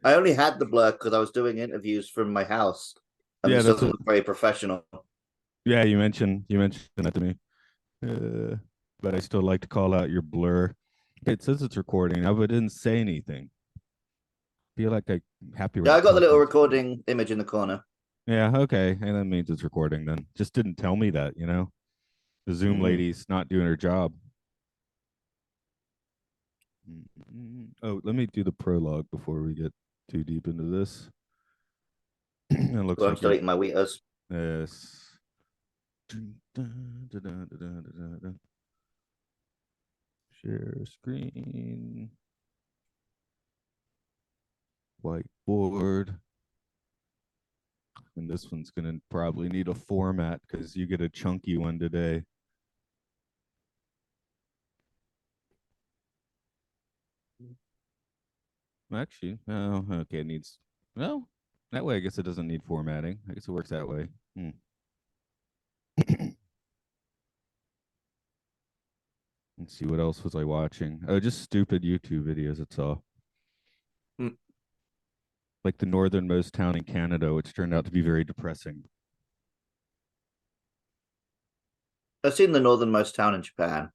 I only had the blur because I was doing interviews from my house, and Yeah, this that's doesn't what. look very professional. Yeah, you mentioned that to me. Uh, but I still like to call out your blur. It says it's recording now, but it didn't say anything. Feel like I'm happy where Yeah, the I got the little content. recording image in the corner. Yeah, okay, and that means it's recording then. Just didn't tell me that, The Zoom Mm. lady's not doing her job. Oh, let me do the prologue before we get too deep into this. It looks Well, I'm like still you're eating my Wheaties. yes. Share screen, whiteboard. And this one's gonna probably need a format because you get a chunky one today. Actually, oh, okay, it needs well, that way I guess it doesn't need formatting. I guess it works that way. Let's see what else was I watching. Oh, just stupid YouTube videos, that's all. Mm. Like the northernmost town in Canada, which turned out to be very depressing. I've seen the northernmost town in Japan.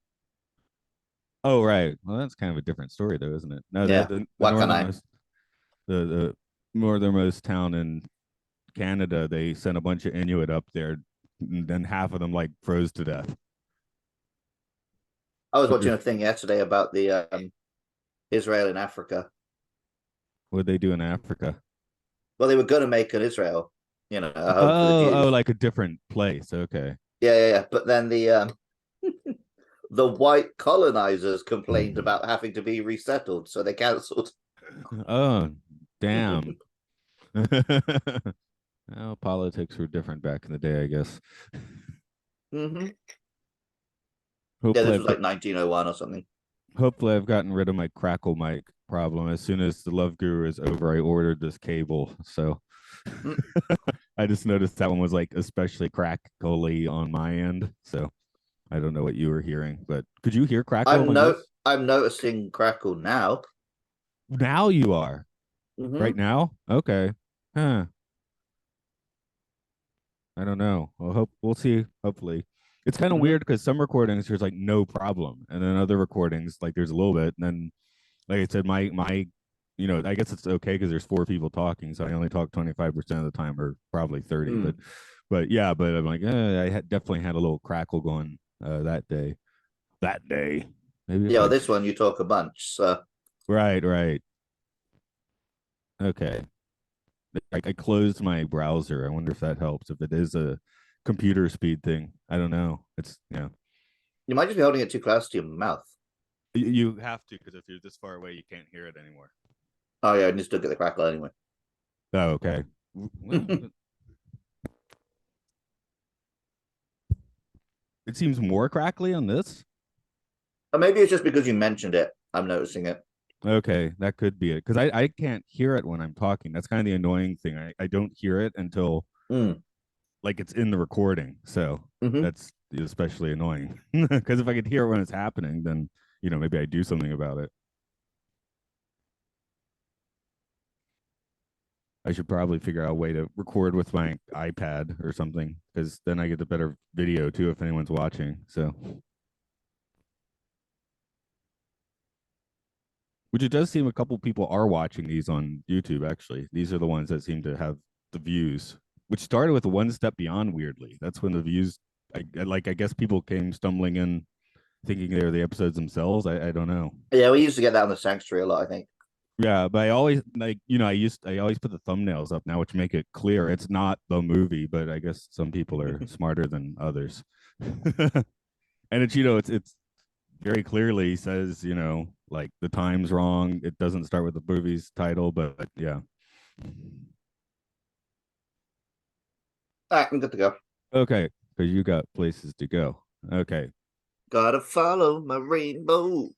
Oh, right. Well, that's kind of a different story, though, isn't it? No, Yeah, the why can't I? the northernmost town in Canada, they sent a bunch of Inuit up there, and then half of them like froze to death. I was What watching a thing yesterday about the Israel in Africa. what they do in Africa? Well, they were going to make an Israel, a home for the Oh, Jews. like a different place. Okay. Yeah, yeah, yeah. But then the white colonizers complained about having to be resettled, so they cancelled. Oh, damn. Well, politics were different back in the day, I guess. Hmm. Yeah, Hopefully, this was like 1901 or something. I've gotten rid of my crackle mic problem. As soon as the Love Guru is over, I ordered this cable. So Mm. I just noticed that one was like especially crackly on my end. So I don't know what you were hearing, but could you hear crackle I'm on no, yours? I'm noticing crackle now. Now you are. Right Hmm. now? Okay. Huh. I don't know. We'll see. Hopefully. It's kind of Hmm. weird because some recordings there's like no problem. And then other recordings, like there's a little bit. And then like I said, I guess it's okay because there's four people talking, so I only talk 25% of the time, or probably 30. Mm. But yeah, but I'm like, definitely had a little crackle going that day. That day, maybe Yeah, well, like this one you talk a bunch. So right, right, okay. I closed my browser. I wonder if that helps. If it is a computer speed thing, I don't know. It's you might just be holding it too close to your mouth. you have to because if you're this far away, you can't hear it anymore. Oh yeah, I just still get the crackle anyway. Oh, okay. Well, it seems more crackly on this. Or maybe it's just because you mentioned it. I'm noticing it. Okay, that could be it. Because I can't hear it when I'm talking. That's kind of the annoying thing. I don't hear it until Mm. like it's in the recording. So Hmm. that's especially annoying. Because if I could hear it when it's happening, then maybe I do something about it. I should probably figure out a way to record with my iPad or something, because then I get the better video too if anyone's watching. So, which it does seem a couple people are watching these on YouTube. Actually, these are the ones that seem to have the views, which started with One Step Beyond. Weirdly, that's when the views. I guess people came stumbling in thinking they were the episodes themselves. I don't know. Yeah, we used to get that on the Sanctuary a lot, I think. Yeah, but I always I always put the thumbnails up now, which make it clear it's not the movie. But I guess some people are smarter than others, and it's very clearly says like the time's wrong. It doesn't start with the movie's title, but yeah. All right, I'm good to go. Okay, because you got places to go. Okay, Gotta follow my rainbow.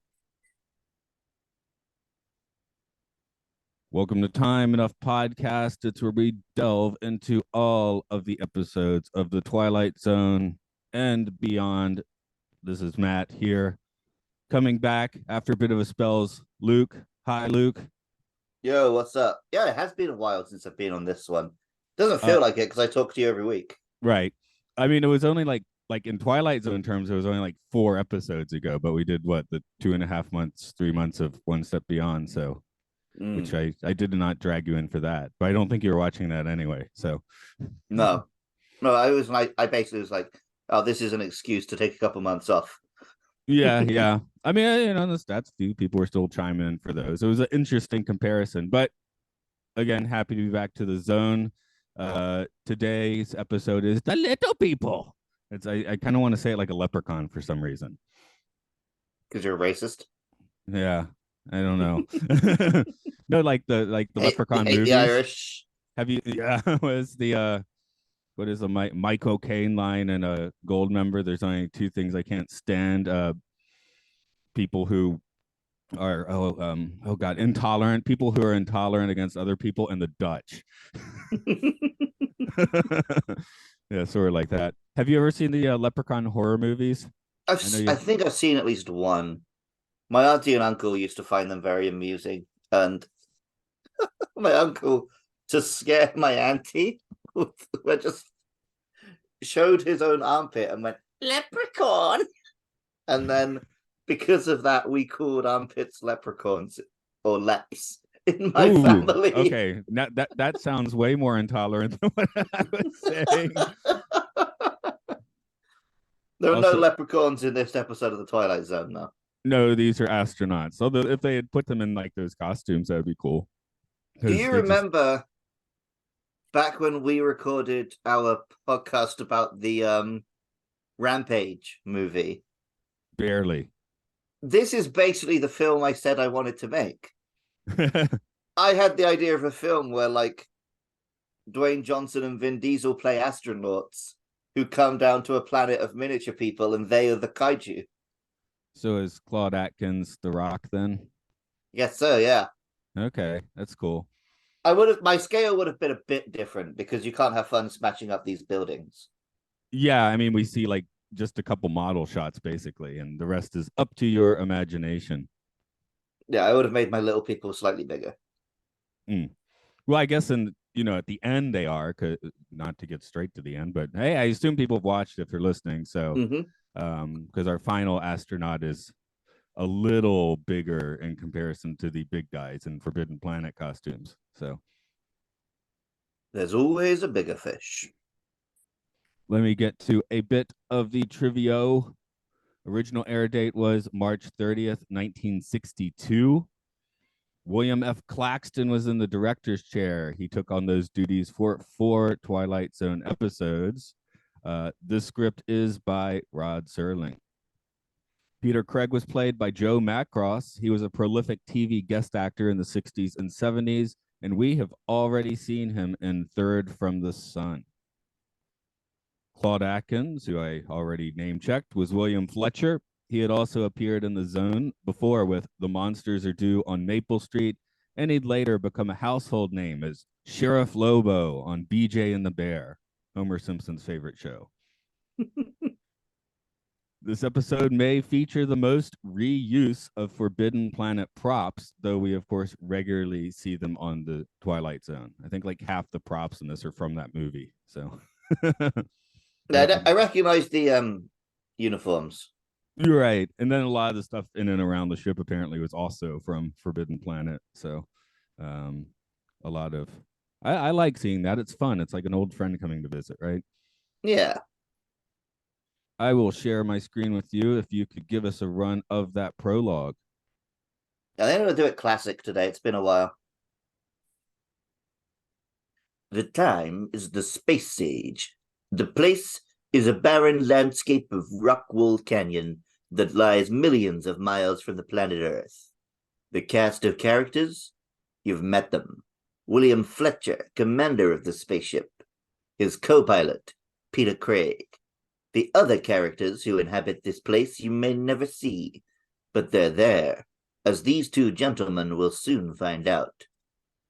welcome to Time Enough Podcast. It's where we delve into all of the episodes of the Twilight Zone and beyond. This is Matt here, coming back after a bit of a spells. Luke, hi, Luke. Yo, what's up? Yeah, it has been a while since I've been on this one. Doesn't Uh, feel like it because I talk to you every week. right. I mean, it was only like in Twilight Zone terms, it was only like 4 episodes ago, but we did what, the 2.5 months, 3 months of One Step Beyond. So, which Mm, I did not drag you in for that, but I don't think you were watching that anyway. So, no, no, I basically was like, oh, this is an excuse to take a couple months off. yeah, yeah. I mean, the stats do. People were still chiming in for those. It was an interesting comparison, but again, happy to be back to the zone. Today's episode is the little people. I kind of want to say it like a leprechaun for some reason. Because you're a racist. Yeah, I don't know. No, like the You leprechaun hate the movies. Irish. Have you? Yeah, was the what is the Mike O'Kane line and a gold member? There's only two things I can't stand: people who are oh god, intolerant, people who are intolerant against other people, and the Dutch. Yeah, sort of like that. Have you ever seen the Leprechaun horror movies? I know I you. think I've seen at least one. My auntie and uncle used to find them very amusing, and my uncle, to scare my auntie, would just showed his own armpit and went leprechaun, and then because of that, we called armpits leprechauns or leps in my Ooh, family. okay. Now that sounds way more intolerant than what I was saying. There are no Also, leprechauns in this episode of the Twilight Zone, though. no, these are astronauts. So if they had put them in like those costumes, that would be cool. Do Because you they just remember back when we recorded our podcast about the Rampage movie? barely. This is basically the film I said I wanted to make. I had the idea of a film where like Dwayne Johnson and Vin Diesel play astronauts who come down to a planet of miniature people and they are the kaiju. So is Claude Atkins the Rock then? Yes, sir, yeah. Okay, that's cool. My scale would have been a bit different because you can't have fun smashing up these buildings. Yeah, I mean, we see like just a couple model shots basically, and the rest is up to your imagination. Yeah, I would have made my little people slightly bigger. Mm. Well, I guess at the end they are, not to get straight to the end, but hey, I assume people have watched if they're listening. So, Mm-hmm. because our final astronaut is a little bigger in comparison to the big guys in Forbidden Planet costumes. So There's always a bigger fish. let me get to a bit of the trivia. Original air date was March 30th, 1962. William F. Claxton was in the director's chair. He took on those duties for 4 Twilight Zone episodes. This script is by Rod Serling. Peter Craig was played by Joe Macross. He was a prolific TV guest actor in the 60s and 70s, and we have already seen him in Third from the Sun. Claude Atkins, who I already name checked, was William Fletcher. He had also appeared in the Zone before with The Monsters Are Due on Maple Street, and he'd later become a household name as Sheriff Lobo on BJ and the Bear, Homer Simpson's favorite show. This episode may feature the most reuse of Forbidden Planet props, though we, of course, regularly see them on the Twilight Zone. I think like half the props in this are from that movie. So I recognize the uniforms. you're right. And then a lot of the stuff in and around the ship apparently was also from Forbidden Planet. So um, a lot of I like seeing that. It's fun. It's like an old friend coming to visit, right? Yeah. I will share my screen with you if you could give us a run of that prologue. I think I'm going to do it classic today. It's been a while. The time is the space age. The place is a barren landscape of rock-walled canyon that lies millions of miles from the planet Earth. The cast of characters? You've met them. William Fletcher, commander of the spaceship. His co-pilot, Peter Craig. The other characters who inhabit this place you may never see, but they're there, as these two gentlemen will soon find out,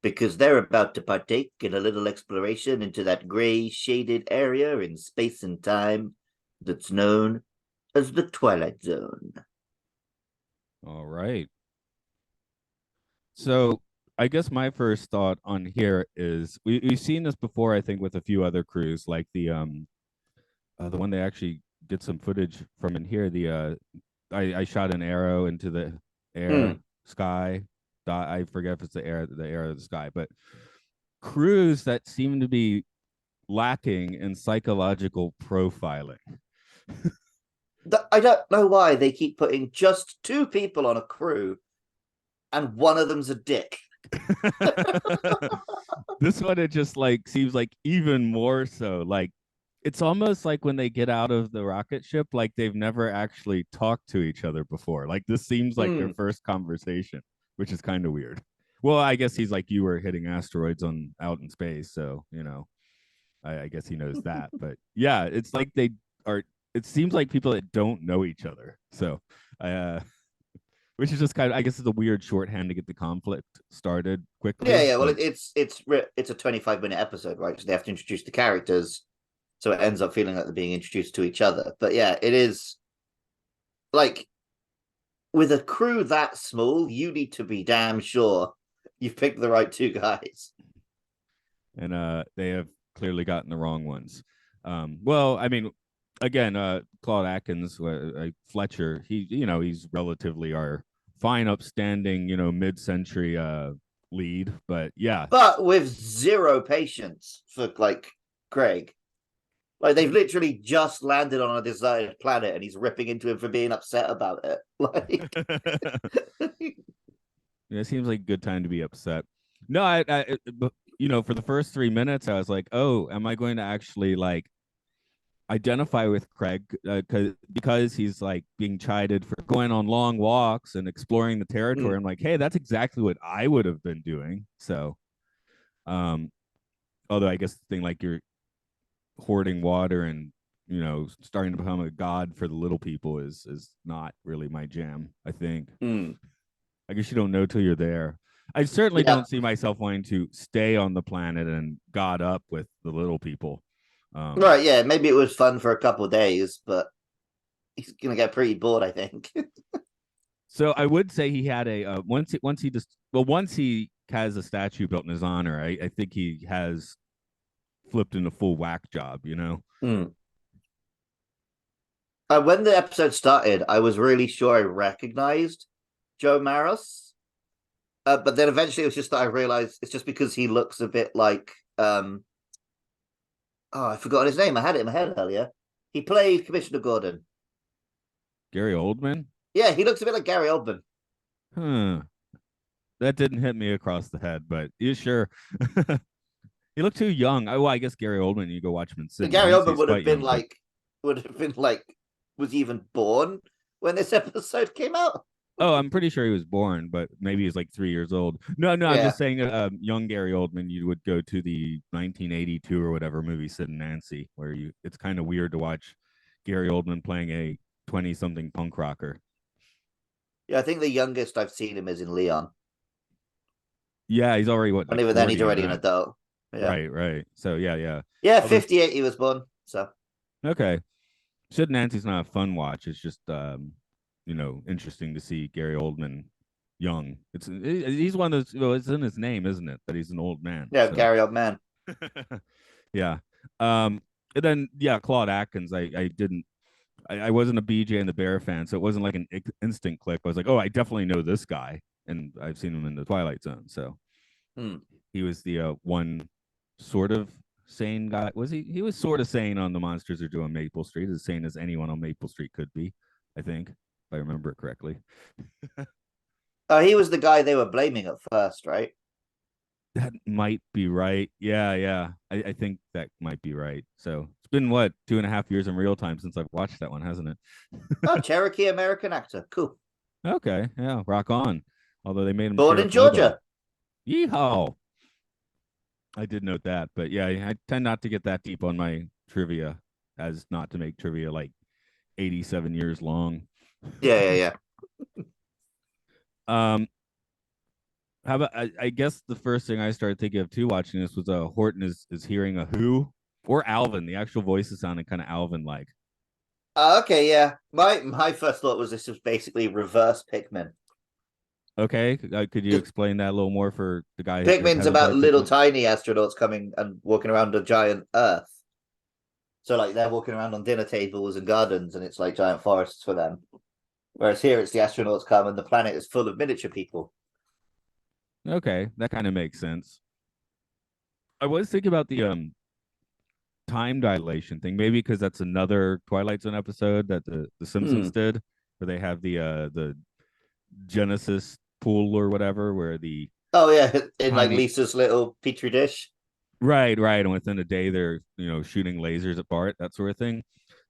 because they're about to partake in a little exploration into that gray shaded area in space and time that's known as the Twilight Zone. All right. So I guess my first thought on here is we've seen this before, I think, with a few other crews, like the one they actually did some footage from in here. I shot an arrow into the air, Hmm. sky. I forget if it's the air or the sky, but crews that seem to be lacking in psychological profiling. I don't know why they keep putting just two people on a crew, and one of them's a dick. This one, it just like seems like even more so. Like it's almost like when they get out of the rocket ship, like they've never actually talked to each other before. Like this seems like their Hmm. first conversation, which is kind of weird. Well, I guess he's like, you were hitting asteroids on out in space, so I guess he knows that. But yeah, it's like they are. It seems like people that don't know each other. So, uh, which is just kind of, I guess, it's a weird shorthand to get the conflict started Yeah, quickly. yeah. Well, But it's a 25-minute episode, right? So they have to introduce the characters, so it ends up feeling like they're being introduced to each other. But yeah, it is like with a crew that small, you need to be damn sure you've picked the right two guys. and they have clearly gotten the wrong ones. Well, I mean, again, Claude Atkins, Fletcher, he's relatively our fine, upstanding, mid-century lead. But yeah, But with zero patience for like Craig. Like they've literally just landed on a deserted planet and he's ripping into him for being upset about it. Like it seems like a good time to be upset. No, but, for the first 3 minutes, I was like, oh, am I going to actually like identify with Craig because he's like being chided for going on long walks and exploring the territory. I'm like, hey, that's exactly what I would have been doing. So, um, although I guess the thing like you're hoarding water and starting to become a god for the little people is not really my jam. I think. I guess you don't know till you're there. I certainly yeah. don't see myself wanting to stay on the planet and god up with the little people. Right, yeah. Maybe it was fun for a couple of days, but he's gonna get pretty bored, I think. So I would say he had a once he has a statue built in his honor. I think he has flipped in a full whack job. When the episode started, I was really sure I recognized Joe Maros. But then eventually it was just that I realized it's just because he looks a bit like oh, I forgot his name. I had it in my head earlier. He played Commissioner Gordon. Gary Oldman. Yeah, he looks a bit like Gary Oldman. Huh. That didn't hit me across the head, but you sure. He looked too young. Oh, well, I guess Gary Oldman. You go watch him in Sid and Gary Nancy. Oldman He's quite young, but was he even born when this episode came out? oh, I'm pretty sure he was born, but maybe he's like 3 years old. No, I'm Yeah. just saying, young Gary Oldman, you would go to the 1982 or whatever movie, Sid and Nancy, where it's kind of weird to watch Gary Oldman playing a 20-something punk rocker. Yeah, I think the youngest I've seen him is in Leon. Yeah, he's already what, And like even then, he's 40 in already an that. adult. Yeah. Right. So yeah. Yeah, Although 58 he was born. So okay, Sid and Nancy's not a fun watch. It's just interesting to see Gary Oldman young. He's one of those. Well, it's in his name, isn't it? That he's an old man. yeah, So. Gary Oldman. Yeah. And then yeah, Claude Atkins. I wasn't a BJ and the Bear fan, so it wasn't like an instant click. I was like, oh, I definitely know this guy, and I've seen him in the Twilight Zone. So he was the one sort of sane guy. Was he? He was sort of sane on the Monsters Are Doing Maple Street, as sane as anyone on Maple Street could be. I think, if I remember it correctly. He was the guy they were blaming at first, right? That might be right. Yeah. I think that might be right. So it's been what, 2.5 years in real time since I've watched that one, hasn't it? Oh, Cherokee American actor. Cool. Okay. Yeah. Rock on. Although they made him Born straight in up nobody. Georgia. Yeehaw. I did note that, but yeah, I tend not to get that deep on my trivia, as not to make trivia like 87 years long. Yeah. Um, how about I guess the first thing I started thinking of too watching this was Horton is hearing a who or Alvin. The actual voices sounded kind of Alvin like. Okay, yeah. My first thought was this was basically reverse Pikmin. Okay, could you explain that a little more for the guy who Pikmin's hasn't about played little Pikmin? tiny astronauts coming and walking around a giant Earth. So like they're walking around on dinner tables and gardens, and it's like giant forests for them. Whereas here, it's the astronauts come, and the planet is full of miniature people. Okay, that kind of makes sense. I was thinking about the time dilation thing, maybe because that's another Twilight Zone episode that the Hmm. Simpsons did, where they have the Genesis pool or whatever, where the Oh yeah, in like tiny Lisa's little petri dish. right, and within a day they're shooting lasers at Bart, that sort of thing.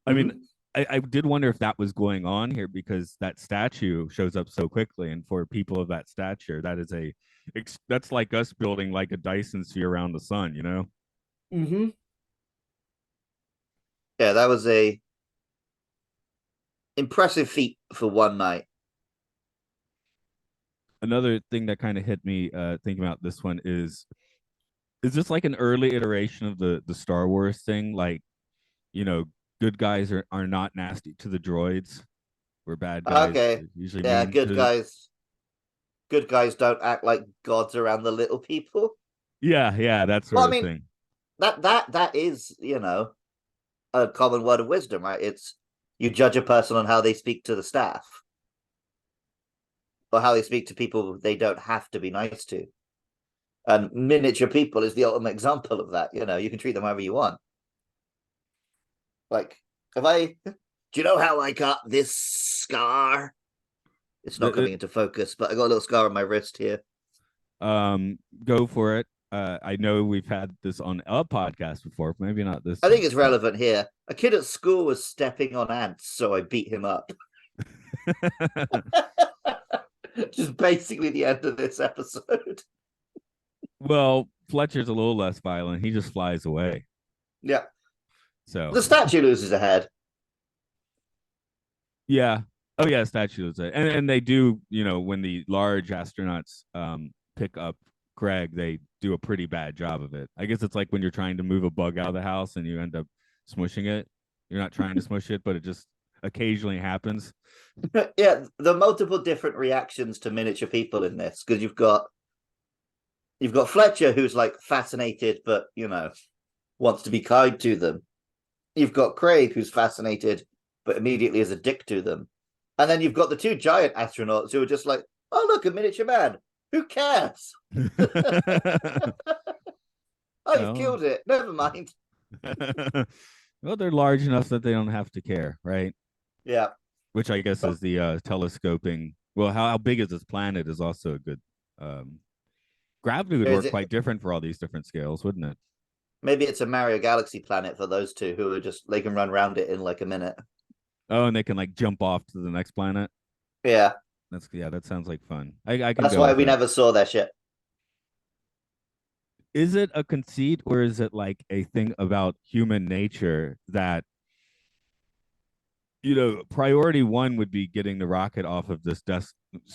I mean, Mm-hmm. I did wonder if that was going on here because that statue shows up so quickly, and for people of that stature, that's like us building like a Dyson sphere around the sun, you know. Mm-hmm. Yeah, that was a impressive feat for one night. Another thing that kind of hit me thinking about this one is this like an early iteration of the Star Wars thing? Like, you know, good guys are not nasty to the droids, where bad guys Okay, are usually yeah, mean good to. guys. Good guys don't act like gods around the little people. Yeah, that Well, sort I of mean thing. that is a common word of wisdom, right? It's you judge a person on how they speak to the staff or how they speak to people they don't have to be nice to. And miniature people is the ultimate example of that. You can treat them however you want. Like, if I, do you know how I got this scar? It's not The, coming into focus, but I got a little scar on my wrist here. go for it. I know we've had this on a podcast before, maybe not this I think one, it's but relevant here. A kid at school was stepping on ants, so I beat him up. Just basically the end of this episode. well, Fletcher's a little less violent. He just flies away. Yeah. So The statue loses a head. yeah. Oh yeah, statues. And they do, when the large astronauts pick up Greg, they do a pretty bad job of it. I guess it's like when you're trying to move a bug out of the house and you end up smushing it. You're not trying to smush it, but it just occasionally happens. Yeah, the multiple different reactions to miniature people in this, because you've got Fletcher who's like fascinated, but wants to be kind to them. You've got Craig who's fascinated, but immediately is a dick to them. And then you've got the two giant astronauts who are just like, oh, look, a miniature man. Who cares? Oh, you've well, killed it. Never mind. well, they're large enough that they don't have to care, right? Yeah. Which I guess is the telescoping. Well, how big is this planet is also a good. Gravity would Is work it? quite different for all these different scales, wouldn't it? Maybe it's a Mario Galaxy planet for those two who are just, they can run around it in like a minute. Oh, and they can like jump off to the next planet. Yeah. That sounds like fun. I can That's go why with we it. never saw their shit. Is it a conceit or is it like a thing about human nature that priority one would be getting the rocket off of this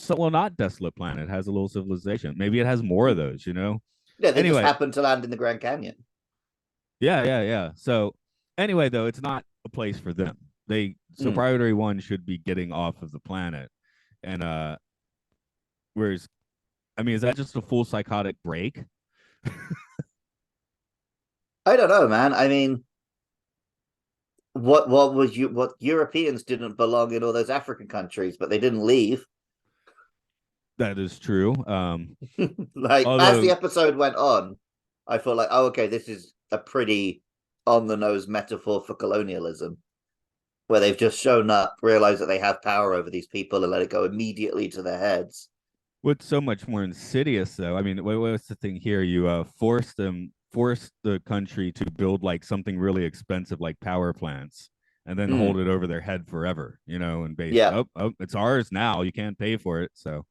not desolate planet. It has a little civilization. Maybe it has more of those. Yeah, they just Anyway, happened to land in the Grand Canyon. yeah. So anyway, though, it's not a place for them. So Mm. priority one should be getting off of the planet, and whereas I mean, is that just a full psychotic break? I don't know, man. I mean, what Europeans didn't belong in all those African countries, but they didn't leave. That is true. Like as the Although, episode went on, I felt like, oh, okay, this is a pretty on the nose metaphor for colonialism, where they've just shown up, realized that they have power over these people, and let it go immediately to their heads. what's so much more insidious, though? I mean, what's the thing here? You force the country to build like something really expensive, like power plants, and then hold Mm, it over their head forever. And yeah, it's ours now. You can't pay for it. So,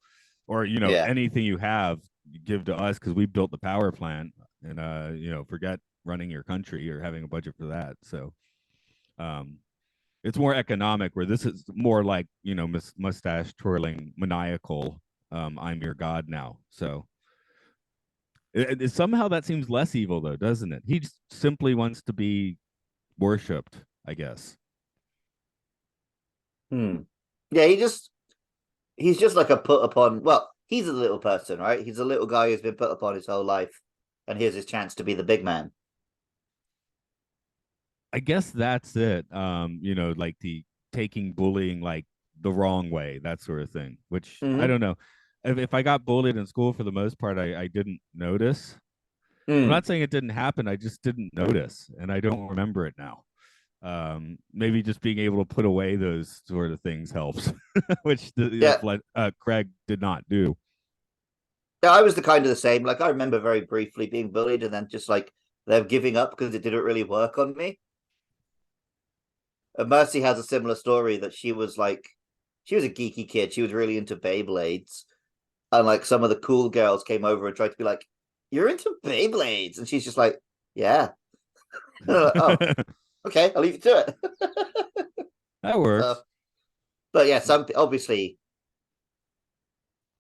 or yeah. anything you have, you give to us because we built the power plant, and forget running your country or having a budget for that. So, um, it's more economic. Where this is more like mustache twirling, maniacal. I'm your god now. So somehow that seems less evil, though, doesn't it? He just simply wants to be worshipped, I guess. Hmm. Yeah, he's just like a put upon. Well, he's a little person, right? He's a little guy who's been put upon his whole life, and here's his chance to be the big man. I guess that's it. Like the taking bullying like the wrong way, that sort of thing. Which I Mm-hmm. don't know. If I got bullied in school, for the most part, I didn't notice. I'm Mm. not saying it didn't happen. I just didn't notice, and I don't remember it now. Maybe just being able to put away those sort of things helps, which Yeah, Craig did not do. yeah, I was the kind of the same. Like I remember very briefly being bullied, and then just like them giving up because it didn't really work on me. And Mercy has a similar story that she was a geeky kid. She was really into Beyblades, and like some of the cool girls came over and tried to be like, "You're into Beyblades," and she's just like, "Yeah." Like, oh, okay, I'll leave you to it. That uh, works. but yeah, some obviously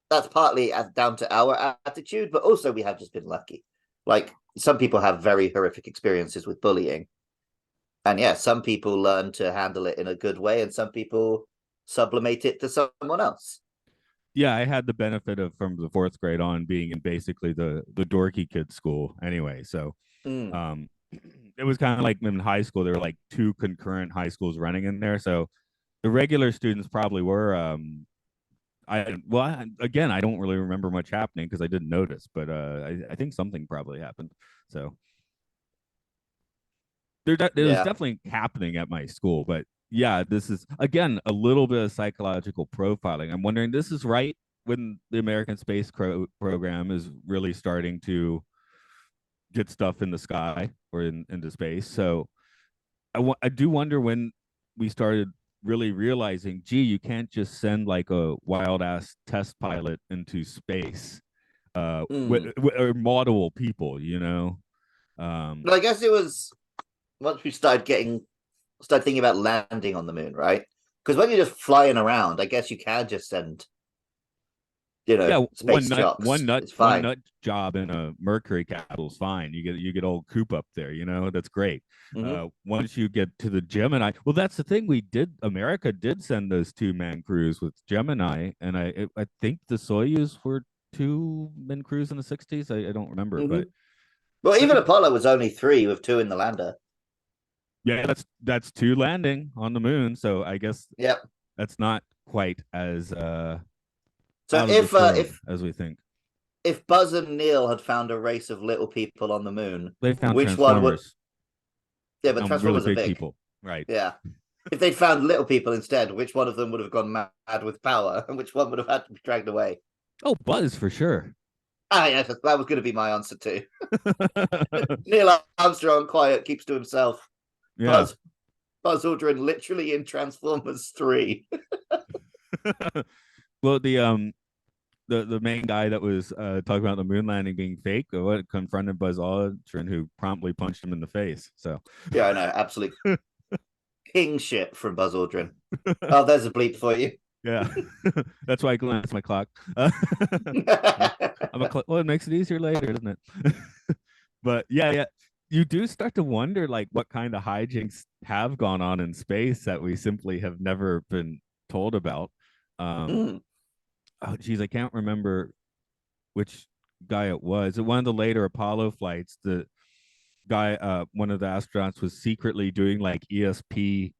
that's partly down to our attitude, but also we have just been lucky. Like some people have very horrific experiences with bullying, and yeah, some people learn to handle it in a good way, and some people sublimate it to someone else. Yeah, I had the benefit of from the fourth grade on being in basically the dorky kid school anyway. So Mm, um it was kind of like in high school, there were like two concurrent high schools running in there. So the regular students probably were again, I don't really remember much happening because I didn't notice, but I think something probably happened. So it was yeah. definitely happening at my school, but yeah, this is again a little bit of psychological profiling. I'm wondering, this is right when the American Space Program is really starting to get stuff in the sky or into space. So I do wonder when we started really realizing, gee, you can't just send like a wild ass test pilot into space, Mm. or model people, But I guess it was once we started thinking about landing on the moon, right? Because when you're just flying around, I guess you can just send, yeah, space jocks. It's one fine. nut job in a Mercury capsule is fine. You get old Coop up there, that's great. Mm-hmm. Once you get to the Gemini, well, that's the thing. America did send those two-man crews with Gemini, and I think the Soyuz were two-man crews in the 60s. I don't remember, Mm-hmm. but Well, even Apollo was only three with two in the lander. yeah, that's two landing on the moon. So I guess Yep. that's not quite as So out of this world if as we think. if Buzz and Neil had found a race of little people on the moon, They found which one would? Transformers. Yeah, They but found really Transformers are big big. people, right? Yeah. If they'd found little people instead, which one of them would have gone mad with power, and which one would have had to be dragged away? Oh, Buzz for sure. Ah, yeah, that was going to be my answer too. Neil Armstrong, quiet, keeps to himself. Yeah. Buzz, Buzz Aldrin, literally in Transformers 3. Well, the main guy that was talking about the moon landing being fake, what confronted Buzz Aldrin, who promptly punched him in the face. So Yeah, I know, absolute king shit from Buzz Aldrin. Oh, there's a bleep for you. yeah, that's why I glanced my clock. Well, it makes it easier later, doesn't it? But yeah, you do start to wonder like what kind of hijinks have gone on in space that we simply have never been told about. Um, Mm. oh, geez, I can't remember which guy it was. At one of the later Apollo flights, the guy, one of the astronauts, was secretly doing like ESP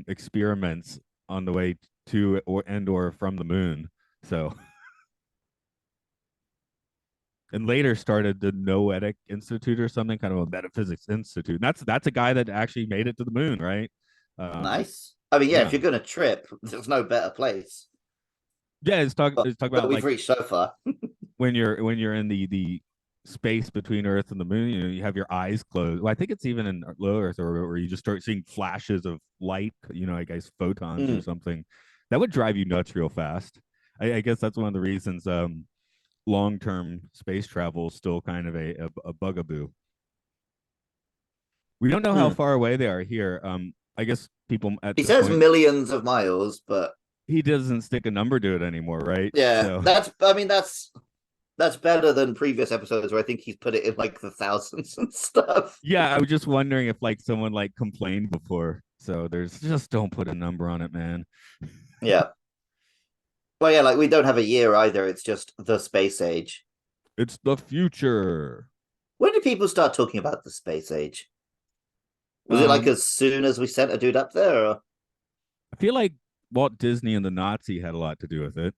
experiments on the way to or from the moon. So and later started the Noetic Institute or something, kind of a metaphysics institute. And that's a guy that actually made it to the moon, right? Nice. I mean, yeah, if Yeah, you're going to trip, there's no better place. yeah. It's talk But about we've like reached so far. when you're in the space between Earth and the moon, you have your eyes closed. Well, I think it's even in low Earth or where you just start seeing flashes of light, I guess photons or Mm. something. That would drive you nuts real fast. I guess that's one of the reasons long-term space travel is still kind of a bugaboo. We don't know how Mm. far away they are here. I guess people at He this says point, millions of miles, but he doesn't stick a number to it anymore, right? yeah, So that's better than previous episodes where I think he's put it in like the thousands and stuff. yeah, I was just wondering if like someone like complained before. So there's just don't put a number on it, man. Yeah. Well, yeah, like we don't have a year either. It's just the space age. It's the future. When did people start talking about the space age? Was it like Um, as soon as we sent a dude up there? Or... I feel like Walt Disney and the Nazi had a lot to do with it.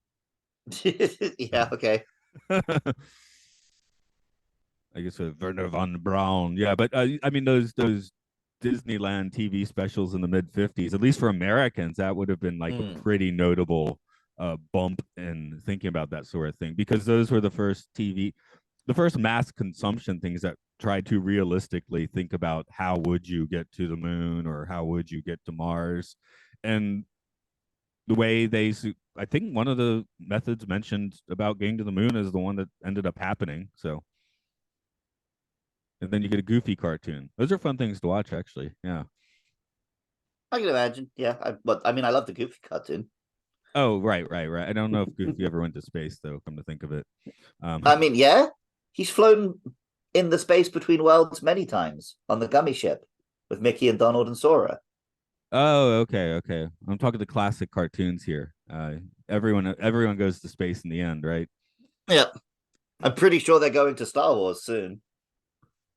yeah, okay. I guess with Werner von Braun. Yeah, but I mean those Disneyland TV specials in the mid 50s, at least for Americans, that would have been like a Mm. pretty notable bump in thinking about that sort of thing because those were the first mass consumption things that tried to realistically think about how would you get to the moon or how would you get to Mars, and the way I think one of the methods mentioned about getting to the moon is the one that ended up happening. So and then you get a Goofy cartoon. Those are fun things to watch, actually. Yeah. I can imagine. Yeah, but I mean, I love the Goofy cartoon. Oh, right. I don't know if Goofy ever went to space, though. Come to think of it. I mean, yeah, he's flown in the space between worlds many times on the gummy ship with Mickey and Donald and Sora. Oh, okay. I'm talking the classic cartoons here. Everyone goes to space in the end, right? Yeah, I'm pretty sure they're going to Star Wars soon.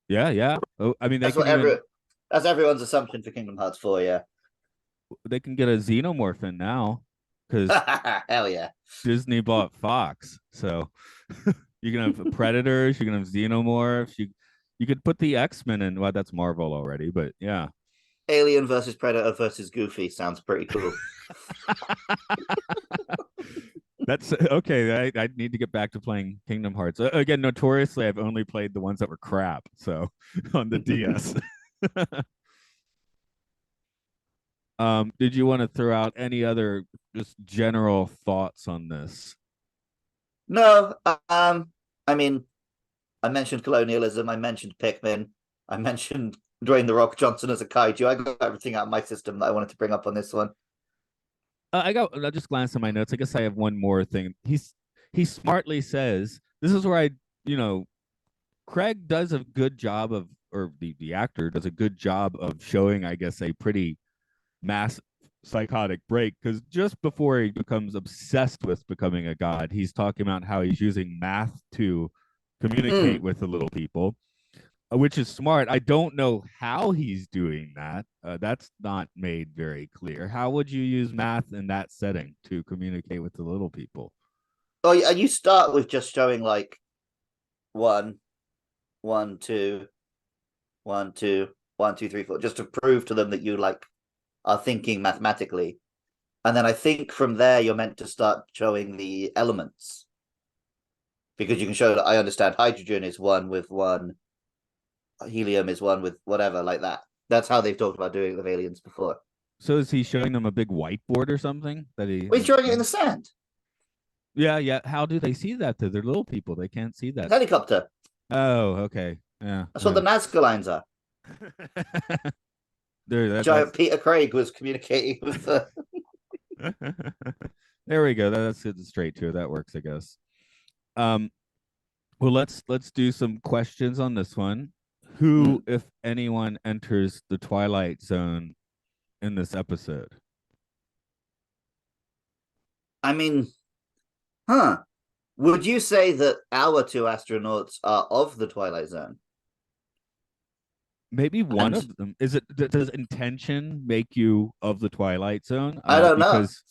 Yeah. Oh, I mean, That's what that's everyone's assumption for Kingdom Hearts 4. Yeah, they can get a xenomorph in now because hell yeah. Disney bought Fox. So you can have predators, you can have xenomorphs. You could put the X-Men in. Well, that's Marvel already, but yeah. Alien versus Predator versus Goofy sounds pretty cool. That's okay. I need to get back to playing Kingdom Hearts. Again, notoriously, I've only played the ones that were crap. So on the DS. Did you want to throw out any other just general thoughts on this? No, I mean, I mentioned colonialism. I mentioned Pikmin. I mentioned Dwayne the Rock Johnson as a kaiju. I got everything out of my system that I wanted to bring up on this one. I just glanced at my notes. I guess I have one more thing. He smartly says this is where you know, Craig does a good job of, or the actor does a good job of showing, I guess, a pretty mass psychotic break because just before he becomes obsessed with becoming a god, he's talking about how he's using math to communicate Mm. with the little people, which is smart. I don't know how he's doing that. That's not made very clear. How would you use math in that setting to communicate with the little people? Oh, yeah, you start with just showing like one, one, two, one, two, one, two, three, four, just to prove to them that you like are thinking mathematically. And then I think from there you're meant to start showing the elements because you can show that I understand hydrogen is one with one, helium is one with whatever, like that. That's how they've talked about doing it with aliens before. So is he showing them a big whiteboard or something that he? Well, he's drawing it in the sand. Yeah. How do they see that? They're little people. They can't see that. Helicopter. Oh, okay. Yeah. That's what the Nazca lines are. Giant Peter Craig was communicating with the. There we go. That's it straight to it. That works, I guess. Um, well, let's do some questions on this one. Who, if anyone, enters the Twilight Zone in this episode? I mean, would you say that our two astronauts are of the Twilight Zone? Maybe one of them. Is it? Does intention make you of the Twilight Zone? I don't know. Because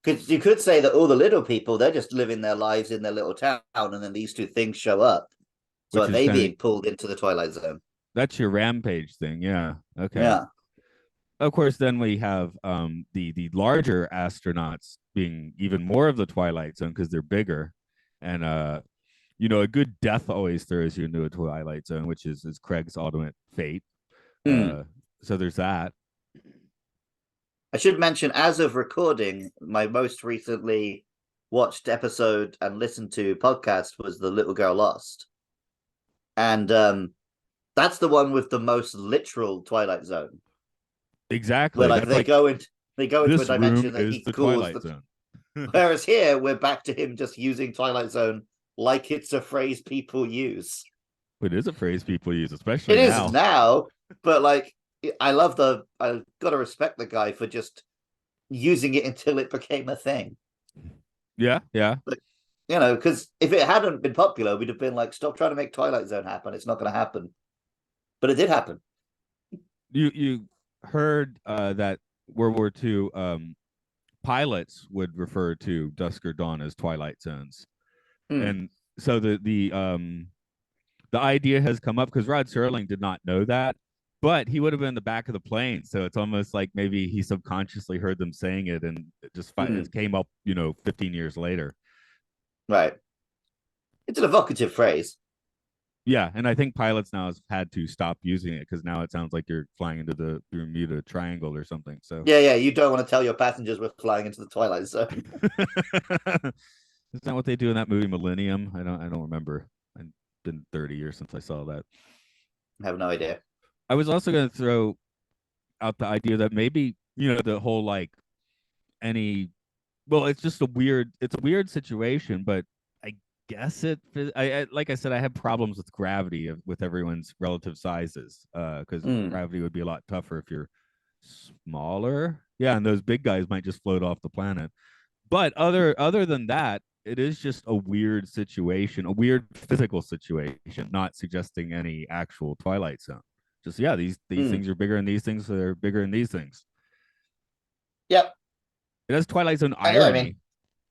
Because you could say that all the little people, they're just living their lives in their little town, and then these two things show up. So are they being pulled into the Twilight Zone? That's your rampage thing. Yeah. Okay. Yeah. Of course, then we have the larger astronauts being even more of the Twilight Zone because they're bigger, and a good death always throws you into a Twilight Zone, which is Craig's ultimate fate. So there's that. I should mention, as of recording, my most recently watched episode and listened to podcast was The Little Girl Lost. And that's the one with the most literal Twilight Zone. Exactly. Where like they go into a dimension that he calls Twilight Zone. Whereas here we're back to him just using Twilight Zone like it's a phrase people use. It is a phrase people use, especially it now. is now, but like I gotta respect the guy for just using it until it became a thing. Yeah, yeah. Like, because if it hadn't been popular, we'd have been like, stop trying to make Twilight Zone happen. It's not going to happen. But it did happen. You heard that World War II pilots would refer to Dusk or Dawn as Twilight Zones, Hmm. and so the idea has come up because Rod Serling did not know that, but he would have been in the back of the plane. So it's almost like maybe he subconsciously heard them saying it, and Hmm. it came up, 15 years later. Right. It's an evocative phrase. Yeah, and I think pilots now have had to stop using it because now it sounds like you're flying into the Bermuda Triangle or something. So Yeah, yeah. You don't want to tell your passengers we're flying into the Twilight Zone. is that what they do in that movie Millennium? I don't remember. It's been 30 years since I saw that. I have no idea. I was also going to throw out the idea that maybe the whole like any well, it's a weird situation, but I guess I like I said, I have problems with gravity with everyone's relative sizes, because Hmm. gravity would be a lot tougher if you're smaller. Yeah, and those big guys might just float off the planet. But other than that, it is just a weird situation, a weird physical situation, not suggesting any actual Twilight Zone. Just yeah, these Hmm. things are bigger than these things, so they're bigger than these things. Yep. It has Twilight Zone Yeah, I mean, irony.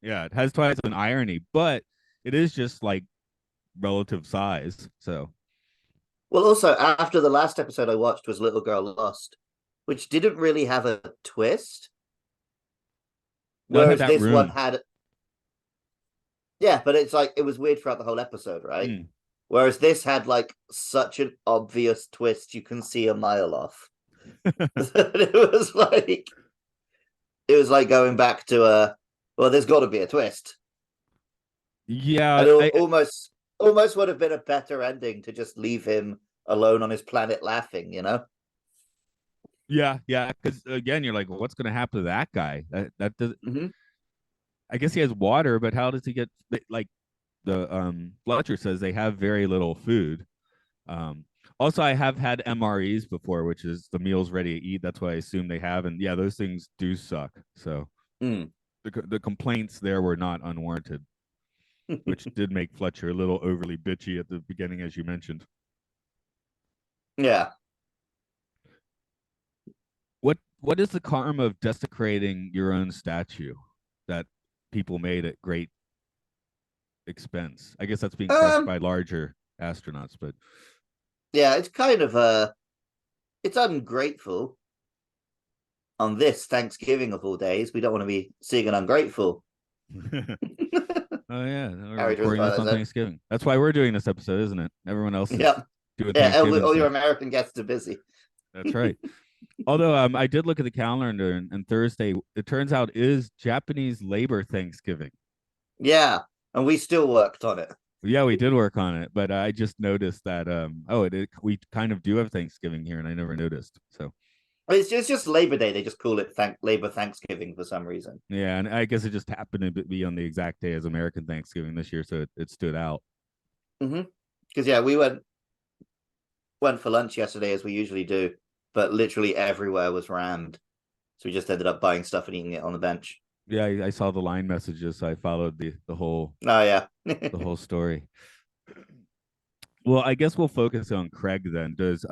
Yeah, it has Twilight Zone irony, but it is just like relative size. So well, also after the last episode I watched was Little Girl Lost, which didn't really have a twist, no, it had whereas that this one room. had. Yeah, but it's like it was weird throughout the whole episode, right? Mm. Whereas this had like such an obvious twist you can see a mile off. It was like going back to a well, there's got to be a twist, Yeah, and it I almost would have been a better ending to just leave him alone on his planet laughing. yeah, because again, you're like, well, what's going to happen to that guy? That does. Mm-hmm. I guess he has water, but how does he get like the Fletcher says they have very little food. Also, I have had MREs before, which is the meals ready to eat. That's what I assume they have, and yeah, those things do suck. So Mm. the complaints there were not unwarranted, which did make Fletcher a little overly bitchy at the beginning, as you mentioned. Yeah. What is the karma of desecrating your own statue that people made at great expense? I guess that's being crushed Um. by larger astronauts, but Yeah. It's kind of it's ungrateful on this Thanksgiving of all days. We don't want to be seeing an ungrateful oh yeah, we're character as recording this well on as that. Thanksgiving. That's why we're doing this episode, isn't it? Everyone else is Yeah. doing Yeah. Thanksgiving All your stuff. American guests are busy. That's right. Although I did look at the calendar, and Thursday, it turns out, is Japanese Labor Thanksgiving. Yeah. And we still worked on it. Yeah, we did work on it, but I just noticed that we kind of do have Thanksgiving here, and I never noticed. So It's just Labor Day. They just call it Labor Thanksgiving for some reason. yeah, and I guess it just happened to be on the exact day as American Thanksgiving this year, so it stood out. Mm-hmm. Because yeah, we went for lunch yesterday as we usually do, but literally everywhere was rammed. So we just ended up buying stuff and eating it on the bench. Yeah, I saw the line messages, so I followed the whole Oh yeah. the whole story. Well, I guess we'll focus on Craig then. Does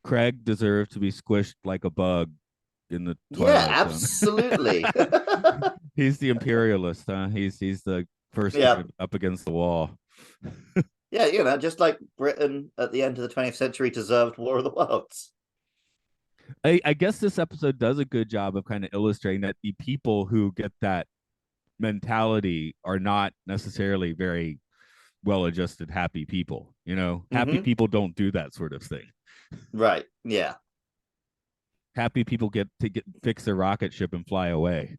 Craig deserve to be squished like a bug in the Yeah, Twilight Zone? absolutely. He's the imperialist, huh? He's the first Yeah. guy up against the wall. Yeah, just like Britain at the end of the 20th century deserved War of the Worlds. I guess this episode does a good job of kind of illustrating that the people who get that mentality are not necessarily very well adjusted, happy people. Happy Mm-hmm. people don't do that sort of thing. Right. Yeah. Happy people get to fix their rocket ship and fly away.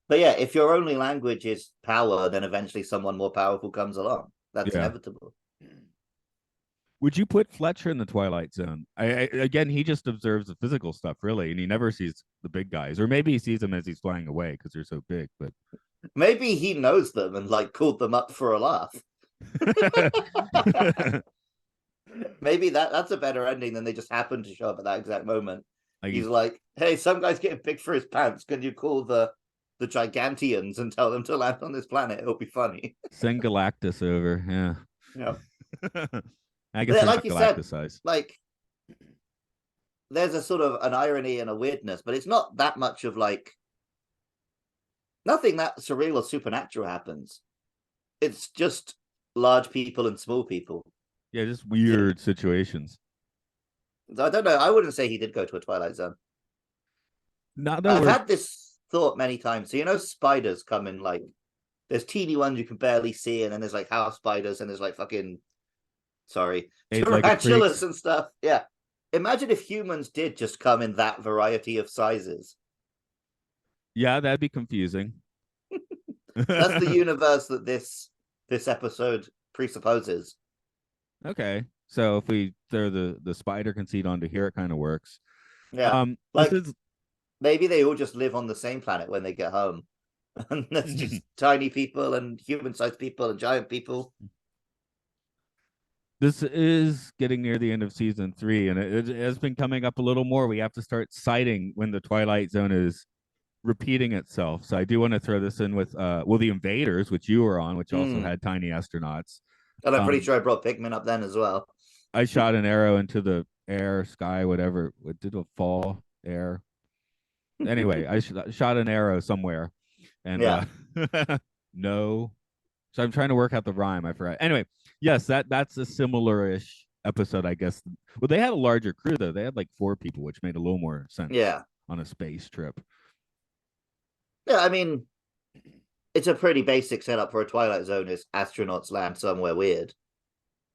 But yeah, if your only language is power, then eventually someone more powerful comes along. That's Yeah. inevitable. Would you put Fletcher in the Twilight Zone? Again, he just observes the physical stuff, really, and he never sees the big guys, or maybe he sees them as he's flying away because they're so big. But Maybe he knows them and like called them up for a laugh. Maybe that's a better ending than they just happened to show up at that exact moment. like He's like, "Hey, some guy's getting picked for his pants. Can you call the the Gigantians and tell them to land on this planet. It'll be funny. Send Galactus over. Yeah. Yeah. I guess Yeah, they're like not you said, Galactus size. like there's a sort of an irony and a weirdness, but it's not that much of like nothing that surreal or supernatural happens. It's just large people and small people. Yeah, just weird situations. I don't know. I wouldn't say he did go to a Twilight Zone. Not that I've we're had this thought many times. So, you know, spiders come in like, there's teeny ones you can barely see, and then there's like house spiders, and there's like fucking, sorry, eight-legged tarantulas freaks. and stuff. Yeah. Imagine if humans did just come in that variety of sizes. Yeah, that'd be confusing. That's the universe that this episode presupposes. Okay. So if we throw the spider conceit onto here, it kind of works. Yeah. This Like is maybe they all just live on the same planet when they get home. And there's just tiny people and human-sized people and giant people. this is getting near the end of season 3, and it has been coming up a little more. We have to start citing when the Twilight Zone is repeating itself. So I do want to throw this in with the Invaders, which you were on, which also had tiny astronauts. And I'm pretty sure I brought Pikmin up then as well. I shot an arrow into the air, sky, whatever. It did a fall air. Anyway, I shot an arrow somewhere, and Yeah. no. So I'm trying to work out the rhyme. I forgot. Anyway, yes, that's a similar-ish episode, I guess. Well, they had a larger crew though. They had like 4 people, which made a little more sense. Yeah. On a space trip. Yeah, I mean, it's a pretty basic setup for a Twilight Zone is astronauts land somewhere weird.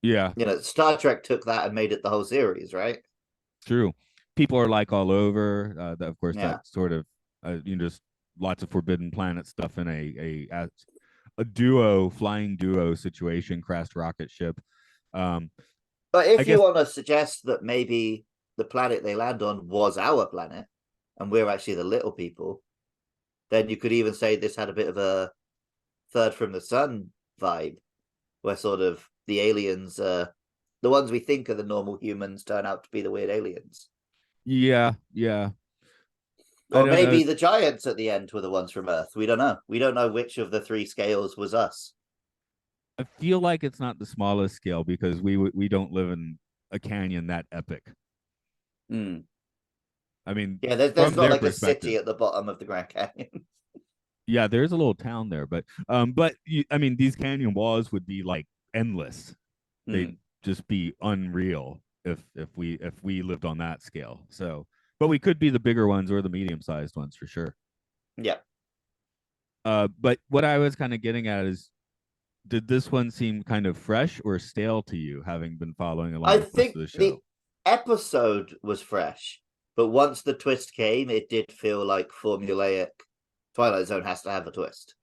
Yeah. You know, Star Trek took that and made it the whole series, right? True. People are like all over. Of course, Yeah. that sort of just lots of Forbidden Planet stuff in a duo, flying duo situation, crashed rocket ship. But if you want to suggest that maybe the planet they land on was our planet and we're actually the little people, then you could even say this had a bit of a Third from the Sun vibe, where sort of the aliens, the ones we think are the normal humans, turn out to be the weird aliens. Yeah, yeah. Or maybe the giants at the end were the ones from Earth. We don't know. We don't know which of the 3 scales was us. I feel like it's not the smallest scale because we don't live in a canyon that epic. I mean, yeah, there's not like a city at the bottom of the Grand Canyon. Yeah, there's a little town there, but I mean, these canyon walls would be like endless. They'd just be unreal if we lived on that scale. So, but we could be the bigger ones or the medium-sized ones for sure. Yeah. But what I was kind of getting at is, did this one seem kind of fresh or stale to you, having been following along? I think the episode was fresh, but once the twist came, it did feel like formulaic. Twilight Zone has to have a twist.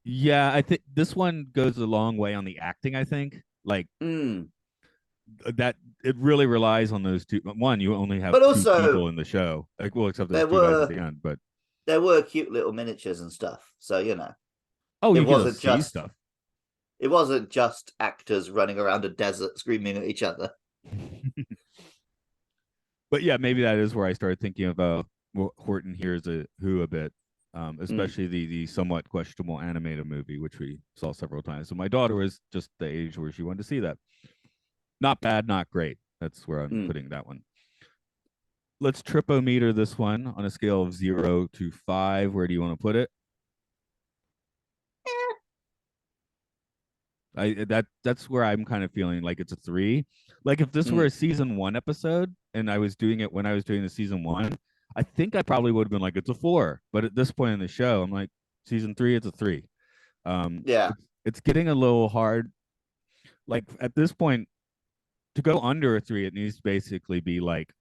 Yeah, I think this one goes a long way on the acting. I think like that it really relies on those two. One, you only have 2 people in the show, like except those 2 guys at the end. But there were cute little miniatures and stuff, so you know. Oh, it wasn't just stuff. It wasn't just actors running around a desert screaming at each other. But yeah, maybe that is where I started thinking about Horton Hears a Who a bit. Especially the somewhat questionable animated movie, which we saw several times. So my daughter was just the age where she wanted to see that. Not bad, not great. That's where I'm putting that one. Let's tripometer this one on a scale of 0 to 5. Where do you want to put it? That's where I'm kind of feeling like it's a 3. Like if this were a season 1 episode and I was doing it when I was doing the season 1, I think I probably would have been like, it's a 4. But at this point in the show, I'm like, season 3, it's a 3. Yeah. It's getting a little hard. Like at this point, to go under a 3, it needs to basically be like,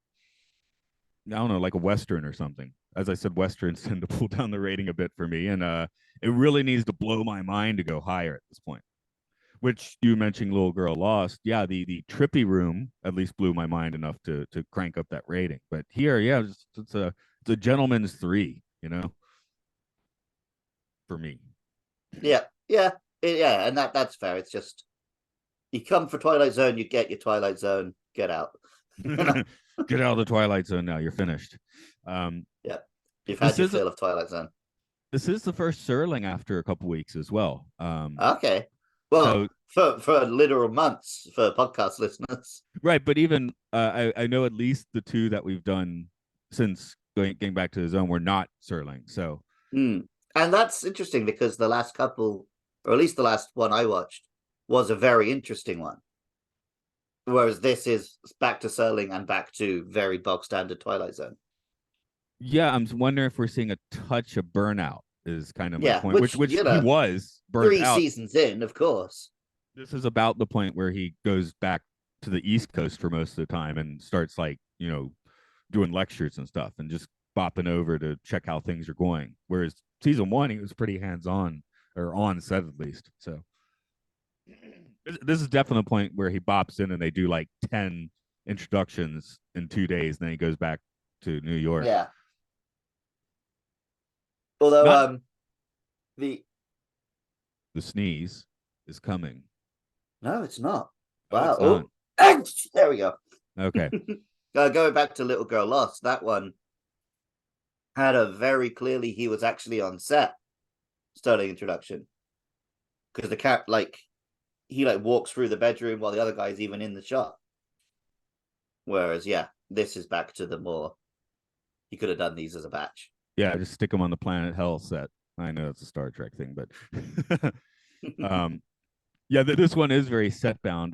I don't know, like a Western or something. As I said, Westerns tend to pull down the rating a bit for me. And it really needs to blow my mind to go higher at this point. Which you mentioned Little Girl Lost. Yeah, the trippy room at least blew my mind enough to crank up that rating. But here, yeah, it's a gentleman's 3, you know, for me. Yeah, and that's fair. It's just you come for Twilight Zone, you get your Twilight Zone, get out. Get out of the Twilight Zone now. You're finished. Yeah, you've had your fill of Twilight Zone. This is the first Serling after a couple weeks as well. Okay. Well, so for literal months for podcast listeners. right, but even I know at least the two that we've done since getting back to the zone were not Serling. So And that's interesting because the last couple, or at least the last one I watched, was a very interesting one. Whereas this is back to Serling and back to very bog standard Twilight Zone. yeah, I'm wondering if we're seeing a touch of burnout is kind of my point, which you he was burnt 3 out. seasons in, of course. This is about the point where he goes back to the East Coast for most of the time and starts like, doing lectures and stuff and just bopping over to check how things are going. Whereas season 1, he was pretty hands-on, or on set at least. So this is definitely the point where he bops in and they do like 10 introductions in 2 days, and then he goes back to New York. Yeah. Although the sneeze is coming. No, it's not. Wow. Oh, it's not. There we go. Okay. Going back to Little Girl Lost, that one had a very clearly he was actually on set starting introduction, because the cat he walks through the bedroom while the other guy's even in the shot. Whereas, yeah, this is back to the more. He could have done these as a batch. Yeah, just stick them on the Planet Hell set. I know it's a Star Trek thing, but yeah, this one is very set bound.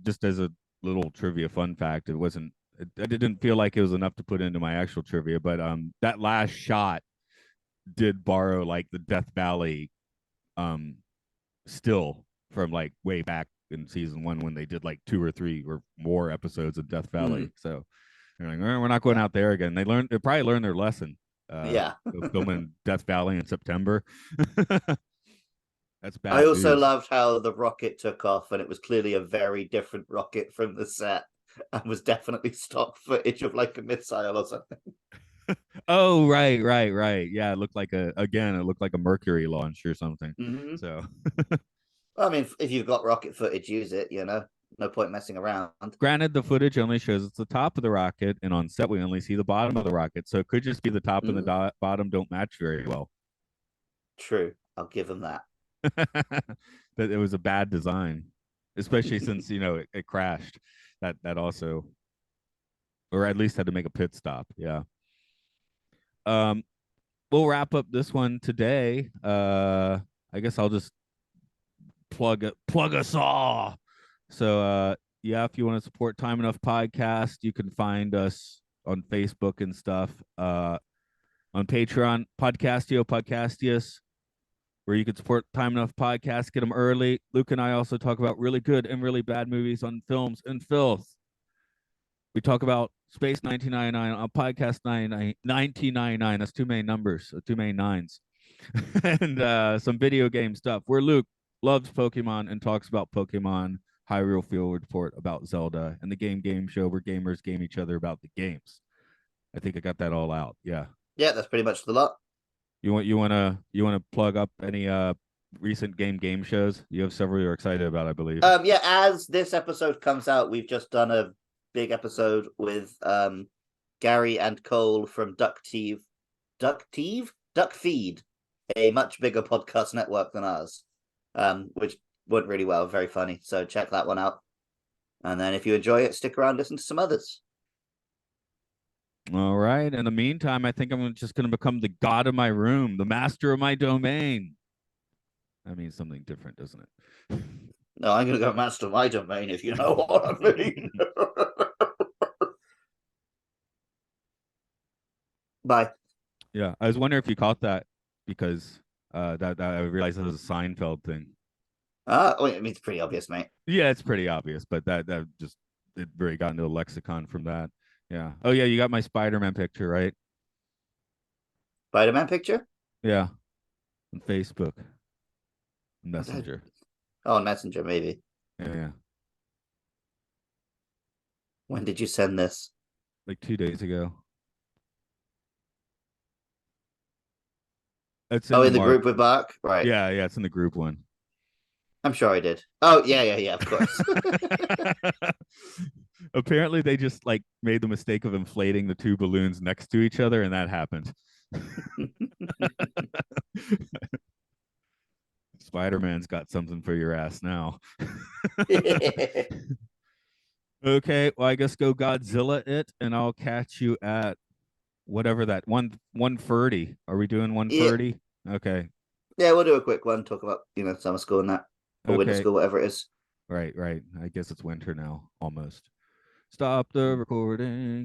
Just as a little trivia fun fact, it wasn't. I didn't feel like it was enough to put into my actual trivia, but that last shot did borrow like the Death Valley still from like way back in season 1 when they did like 2 or 3 or more episodes of Death Valley. So they're like, we're not going out there again. They probably learned their lesson. Filming Death Valley in September. That's bad. I also loved how the rocket took off, and it was clearly a very different rocket from the set, and was definitely stock footage of like a missile or something. Oh, right. Yeah, it looked like a Mercury launch or something. Mm-hmm. So I mean, if you've got rocket footage, use it, no point messing around. Granted, the footage only shows it's the top of the rocket, and on set we only see the bottom of the rocket, so it could just be the top and the bottom don't match very well. True, I'll give them that. That it was a bad design, especially since it crashed. That also, or at least had to make a pit stop. Yeah. We'll wrap up this one today. I guess I'll just plug us all. So yeah, if you want to support Time Enough Podcast, you can find us on Facebook and stuff. On Patreon, Podcastius, where you can support Time Enough Podcast, get them early. Luke and I also talk about really good and really bad movies on Films and Filth. We talk about Space 1999 on Podcast 1999. That's too many numbers, too many nines. And some video game stuff where Luke loves Pokemon and talks about Pokemon. Hyrule Field Report about Zelda, and the game show where gamers game each other about the games. I think I got that all out. Yeah, that's pretty much the lot. You want to plug up any recent game shows? You have several you're excited about, I believe. Yeah, as this episode comes out, we've just done a big episode with Gary and Cole from Duck Feed, a much bigger podcast network than ours, which went really well, very funny. So check that one out. And then if you enjoy it, stick around, listen to some others. All right. In the meantime, I think I'm just going to become the god of my room, the master of my domain. That means something different, doesn't it? No, I'm going to go master my domain, if you know what I mean. Bye. Yeah, I was wondering if you caught that, because that I realized that was a Seinfeld thing. I mean, it's pretty obvious, mate. Yeah, it's pretty obvious, but that just it really got into a lexicon from that. Yeah. Oh yeah, you got my Spider-Man picture, right? Spider-Man picture? Yeah. On Facebook. Messenger. Oh, on Messenger, maybe. Yeah. When did you send this? Like 2 days ago. It's in the group with Mark? Right. Yeah, it's in the group one. I'm sure I did. Oh, yeah, of course. Apparently they just like made the mistake of inflating the two balloons next to each other, and that happened. Spider-Man's got something for your ass now. Okay, well, I guess go Godzilla it, and I'll catch you at whatever that 1:30. Are we doing Yeah, 1:30? Okay. yeah, we'll do a quick one. Talk about summer school and that, or winter Okay. school, whatever it is. Right, right. I guess it's winter now, almost. Stop the recording.